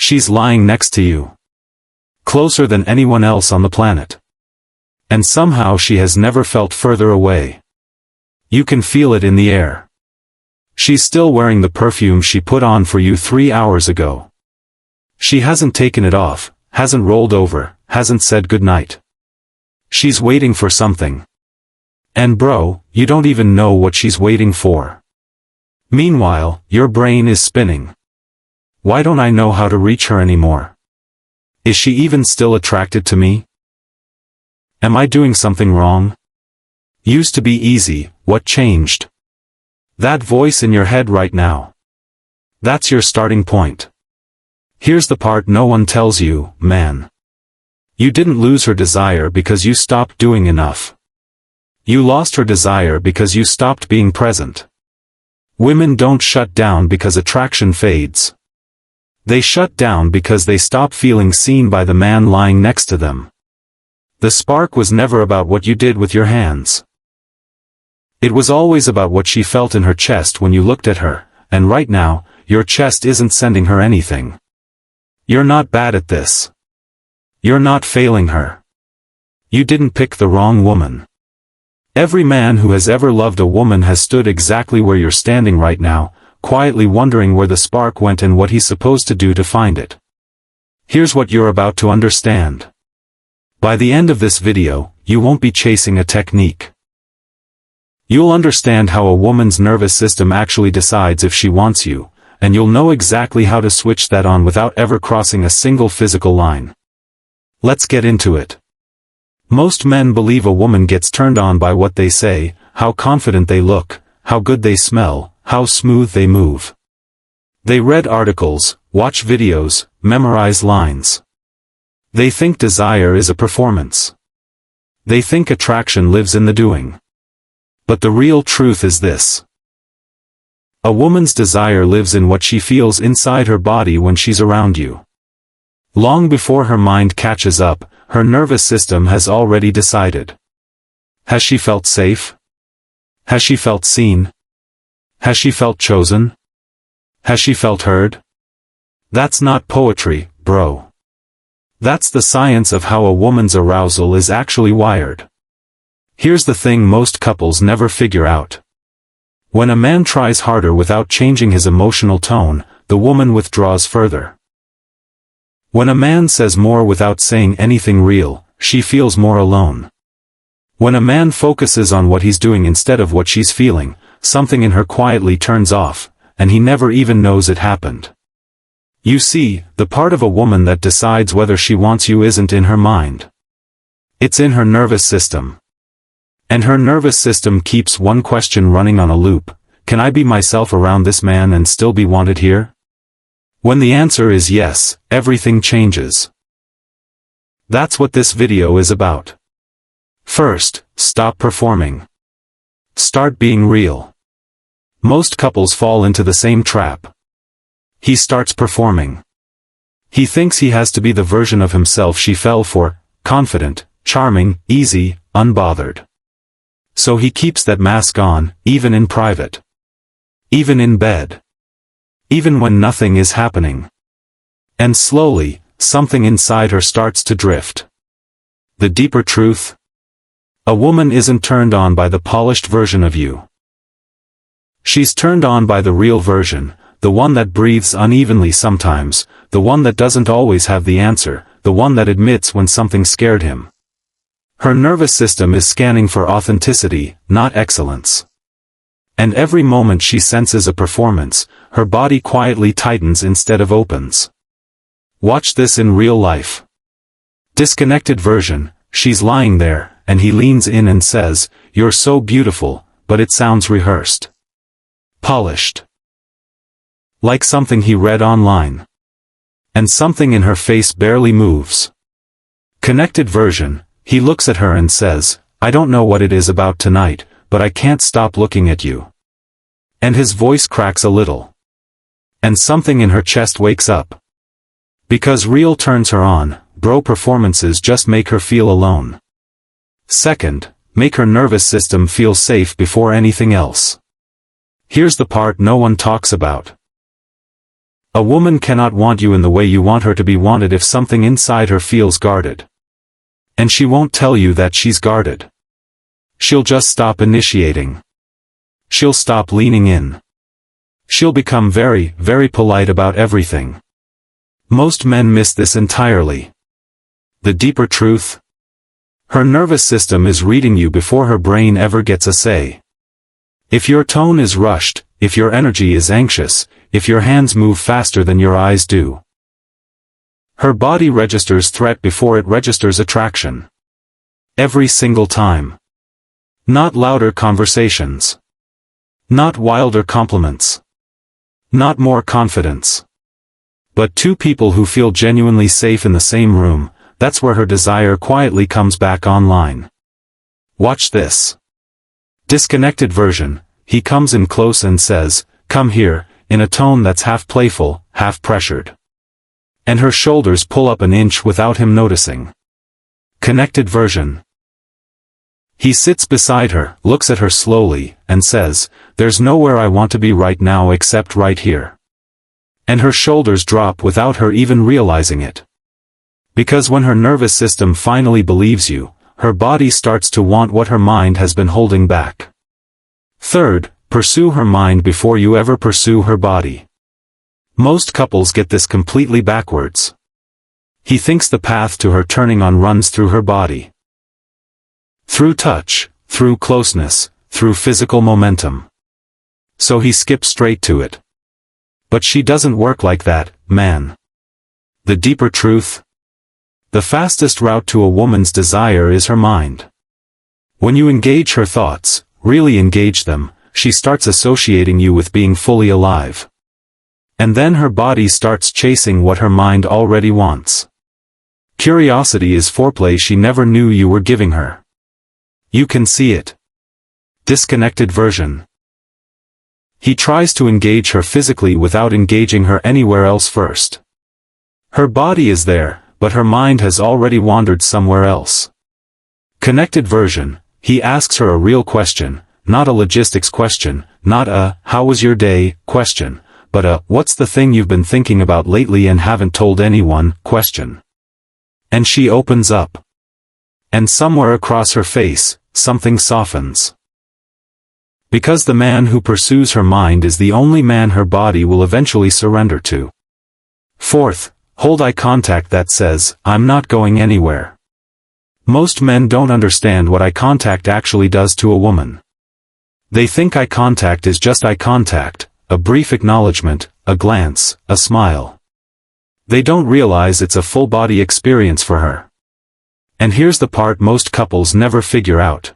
She's lying next to you. Closer than anyone else on the planet. And somehow she has never felt further away. You can feel it in the air. She's still wearing the perfume she put on for you 3 hours ago. She hasn't taken it off, hasn't rolled over, hasn't said goodnight. She's waiting for something. And bro, you don't even know what she's waiting for. Meanwhile, your brain is spinning. Why don't I know how to reach her anymore? Is she even still attracted to me? Am I doing something wrong? Used to be easy, what changed? That voice in your head right now. That's your starting point. Here's the part no one tells you, man. You didn't lose her desire because you stopped doing enough. You lost her desire because you stopped being present. Women don't shut down because attraction fades. They shut down because they stop feeling seen by the man lying next to them. The spark was never about what you did with your hands. It was always about what she felt in her chest when you looked at her, and right now, your chest isn't sending her anything. You're not bad at this. You're not failing her. You didn't pick the wrong woman. Every man who has ever loved a woman has stood exactly where you're standing right now, quietly wondering where the spark went and what he's supposed to do to find it. Here's what you're about to understand. By the end of this video, you won't be chasing a technique. You'll understand how a woman's nervous system actually decides if she wants you, and you'll know exactly how to switch that on without ever crossing a single physical line. Let's get into it. Most men believe a woman gets turned on by what they say, how confident they look, how good they smell, how smooth they move. They read articles, watch videos, memorize lines. They think desire is a performance. They think attraction lives in the doing. But the real truth is this. A woman's desire lives in what she feels inside her body when she's around you. Long before her mind catches up, her nervous system has already decided. Has she felt safe? Has she felt seen? Has she felt chosen? Has she felt heard? That's not poetry, bro. That's the science of how a woman's arousal is actually wired. Here's the thing most couples never figure out. When a man tries harder without changing his emotional tone, the woman withdraws further. When a man says more without saying anything real, she feels more alone. When a man focuses on what he's doing instead of what she's feeling, something in her quietly turns off, and he never even knows it happened. You see, the part of a woman that decides whether she wants you isn't in her mind. It's in her nervous system. And her nervous system keeps one question running on a loop: can I be myself around this man and still be wanted here? When the answer is yes, everything changes. That's what this video is about. First, stop performing. Start being real. Most couples fall into the same trap. He starts performing. He thinks he has to be the version of himself she fell for, confident, charming, easy, unbothered. So he keeps that mask on, even in private. Even in bed. Even when nothing is happening. And slowly, something inside her starts to drift. The deeper truth? A woman isn't turned on by the polished version of you. She's turned on by the real version, the one that breathes unevenly sometimes, the one that doesn't always have the answer, the one that admits when something scared him. Her nervous system is scanning for authenticity, not excellence. And every moment she senses a performance, her body quietly tightens instead of opens. Watch this in real life. Disconnected version: she's lying there, and he leans in and says, "You're so beautiful," but it sounds rehearsed. Polished. Like something he read online. And something in her face barely moves. Connected version: he looks at her and says, "I don't know what it is about tonight, but I can't stop looking at you." And his voice cracks a little. And something in her chest wakes up. Because real turns her on, bro performances just make her feel alone. Second, make her nervous system feel safe before anything else. Here's the part no one talks about. A woman cannot want you in the way you want her to be wanted if something inside her feels guarded. And she won't tell you that she's guarded. She'll just stop initiating. She'll stop leaning in. She'll become very, very polite about everything. Most men miss this entirely. The deeper truth? Her nervous system is reading you before her brain ever gets a say. If your tone is rushed, if your energy is anxious, if your hands move faster than your eyes do, her body registers threat before it registers attraction. Every single time. Not louder conversations. Not wilder compliments. Not more confidence. But two people who feel genuinely safe in the same room, that's where her desire quietly comes back online. Watch this. Disconnected version. He comes in close and says, "Come here," in a tone that's half playful, half pressured. And her shoulders pull up an inch without him noticing. Connected version. He sits beside her, looks at her slowly, and says, "There's nowhere I want to be right now except right here." And her shoulders drop without her even realizing it. Because when her nervous system finally believes you, her body starts to want what her mind has been holding back. Third, pursue her mind before you ever pursue her body. Most couples get this completely backwards. He thinks the path to her turning on runs through her body. Through touch, through closeness, through physical momentum. So he skips straight to it. But she doesn't work like that, man. The deeper truth? The fastest route to a woman's desire is her mind. When you engage her thoughts, really engage them, she starts associating you with being fully alive. And then her body starts chasing what her mind already wants. Curiosity is foreplay she never knew you were giving her. You can see it. Disconnected version. He tries to engage her physically without engaging her anywhere else first. Her body is there, but her mind has already wandered somewhere else. Connected version. He asks her a real question, not a logistics question, not a, "How was your day?" question, but a, "What's the thing you've been thinking about lately and haven't told anyone?" question. And she opens up. And somewhere across her face, something softens. Because the man who pursues her mind is the only man her body will eventually surrender to. Fourth, hold eye contact that says, "I'm not going anywhere." Most men don't understand what eye contact actually does to a woman. They think eye contact is just eye contact, a brief acknowledgement, a glance, a smile. They don't realize it's a full-body experience for her. And here's the part most couples never figure out.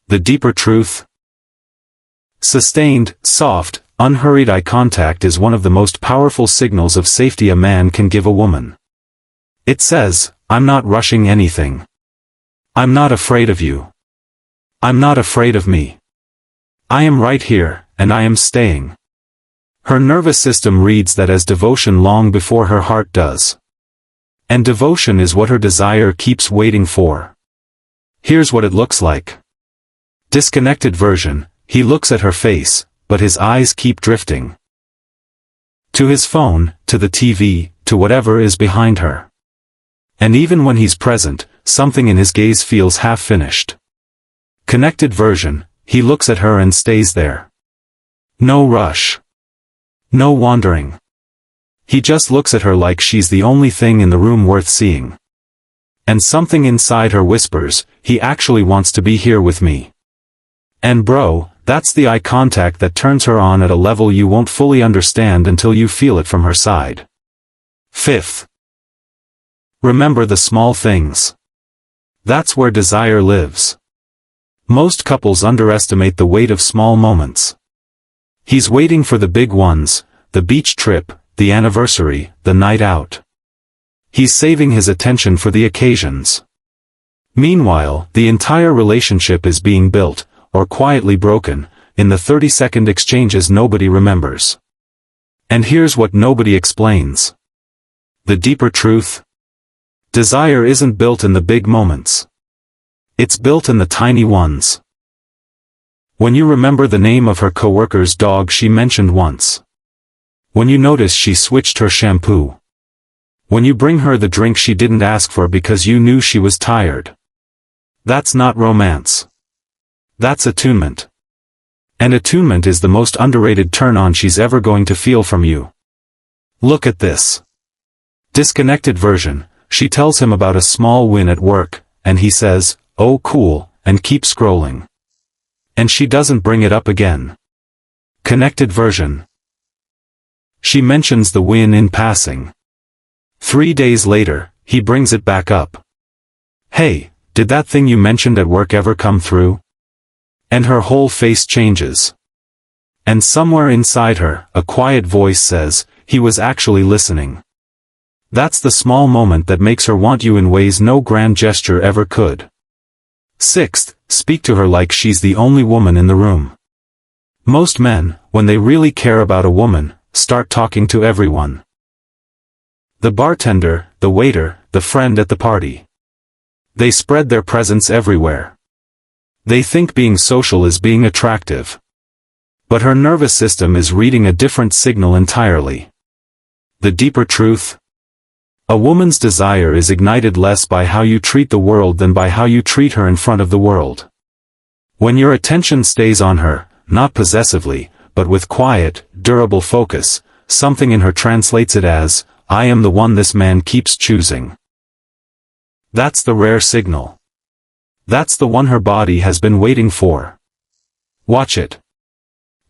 The deeper truth? Sustained, soft, unhurried eye contact is one of the most powerful signals of safety a man can give a woman. It says, "I'm not rushing anything. I'm not afraid of you. I'm not afraid of me. I am right here, and I am staying." Her nervous system reads that as devotion long before her heart does. And devotion is what her desire keeps waiting for. Here's what it looks like. Disconnected version. He looks at her face, but his eyes keep drifting. To his phone, to the TV, to whatever is behind her. And even when he's present, something in his gaze feels half-finished. Connected version. He looks at her and stays there. No rush. No wandering. He just looks at her like she's the only thing in the room worth seeing. And something inside her whispers, "He actually wants to be here with me." And bro, that's the eye contact that turns her on at a level you won't fully understand until you feel it from her side. Fifth. Remember the small things. That's where desire lives. Most couples underestimate the weight of small moments. He's waiting for the big ones, the beach trip, the anniversary, the night out. He's saving his attention for the occasions. Meanwhile, the entire relationship is being built, or quietly broken, in the 30-second exchanges nobody remembers. And here's what nobody explains. The deeper truth? Desire isn't built in the big moments. It's built in the tiny ones. When you remember the name of her coworker's dog she mentioned once. When you notice she switched her shampoo. When you bring her the drink she didn't ask for because you knew she was tired. That's not romance. That's attunement. And attunement is the most underrated turn-on she's ever going to feel from you. Look at this. Disconnected version, she tells him about a small win at work, and he says, "Oh cool," and keeps scrolling. And she doesn't bring it up again. Connected version. She mentions the win in passing. 3 days later, he brings it back up. "Hey, did that thing you mentioned at work ever come through?" And her whole face changes. And somewhere inside her, a quiet voice says, he was actually listening. That's the small moment that makes her want you in ways no grand gesture ever could. Sixth, speak to her like she's the only woman in the room. Most men, when they really care about a woman, start talking to everyone. The bartender, the waiter, the friend at the party. They spread their presence everywhere. They think being social is being attractive. But her nervous system is reading a different signal entirely. The deeper truth? A woman's desire is ignited less by how you treat the world than by how you treat her in front of the world. When your attention stays on her, not possessively, but with quiet, durable focus, something in her translates it as, "I am the one this man keeps choosing." That's the rare signal. That's the one her body has been waiting for. Watch it.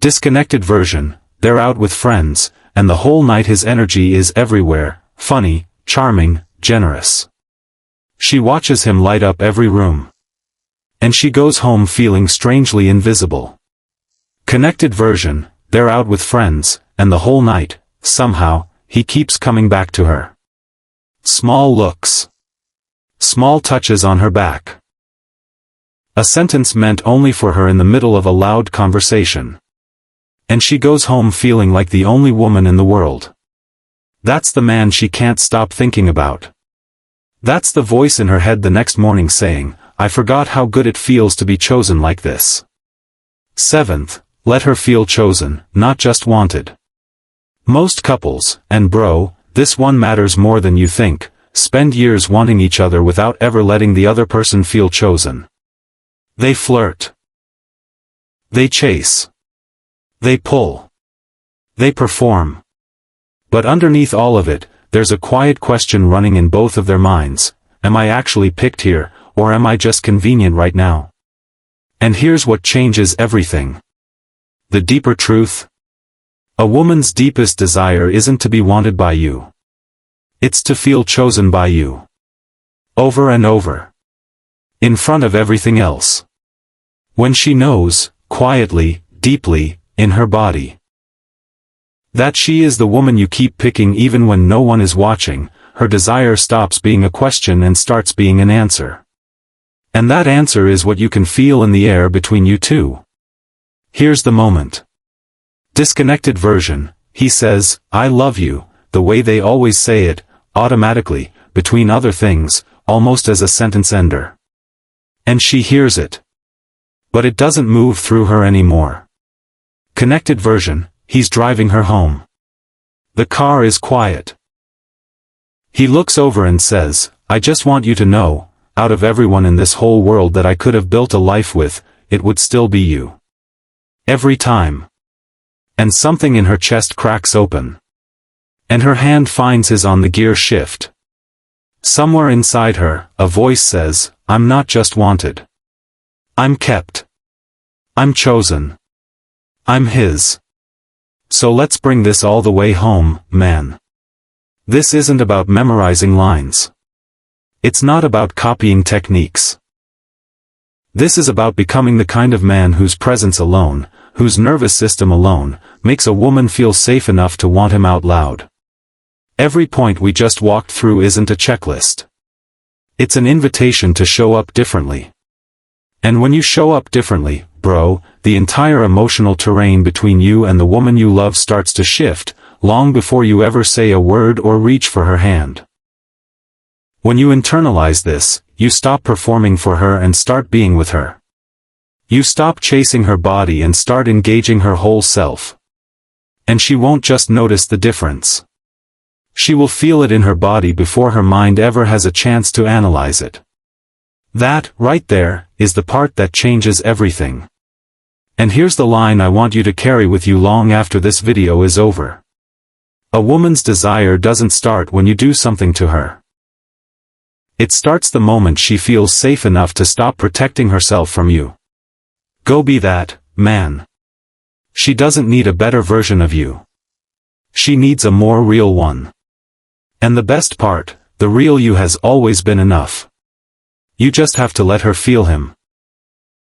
Disconnected version, they're out with friends, and the whole night his energy is everywhere, funny, charming, generous. She watches him light up every room. And she goes home feeling strangely invisible. Connected version, they're out with friends, and the whole night, somehow, he keeps coming back to her. Small looks. Small touches on her back. A sentence meant only for her in the middle of a loud conversation. And she goes home feeling like the only woman in the world. That's the man she can't stop thinking about. That's the voice in her head the next morning saying, "I forgot how good it feels to be chosen like this." Seventh, let her feel chosen, not just wanted. Most couples, and bro, this one matters more than you think, spend years wanting each other without ever letting the other person feel chosen. They flirt. They chase. They pull. They perform. But underneath all of it, there's a quiet question running in both of their minds. Am I actually picked here, or am I just convenient right now? And here's what changes everything. The deeper truth. A woman's deepest desire isn't to be wanted by you. It's to feel chosen by you. Over and over. In front of everything else. When she knows, quietly, deeply, in her body, that she is the woman you keep picking even when no one is watching, her desire stops being a question and starts being an answer. And that answer is what you can feel in the air between you two. Here's the moment. Disconnected version, he says, "I love you," the way they always say it, automatically, between other things, almost as a sentence ender. And she hears it. But it doesn't move through her anymore. Connected version, he's driving her home. The car is quiet. He looks over and says, "I just want you to know, out of everyone in this whole world that I could have built a life with, it would still be you. Every time." And something in her chest cracks open. And her hand finds his on the gear shift. Somewhere inside her, a voice says, "I'm not just wanted. I'm kept. I'm chosen. I'm his. So let's bring this all the way home, man." This isn't about memorizing lines. It's not about copying techniques. This is about becoming the kind of man whose presence alone, whose nervous system alone, makes a woman feel safe enough to want him out loud. Every point we just walked through isn't a checklist. It's an invitation to show up differently. And when you show up differently, bro, the entire emotional terrain between you and the woman you love starts to shift, long before you ever say a word or reach for her hand. When you internalize this, you stop performing for her and start being with her. You stop chasing her body and start engaging her whole self. And she won't just notice the difference. She will feel it in her body before her mind ever has a chance to analyze it. That, right there, is the part that changes everything. And here's the line I want you to carry with you long after this video is over. A woman's desire doesn't start when you do something to her. It starts the moment she feels safe enough to stop protecting herself from you. Go be that man. She doesn't need a better version of you. She needs a more real one. And the best part, the real you has always been enough. You just have to let her feel him.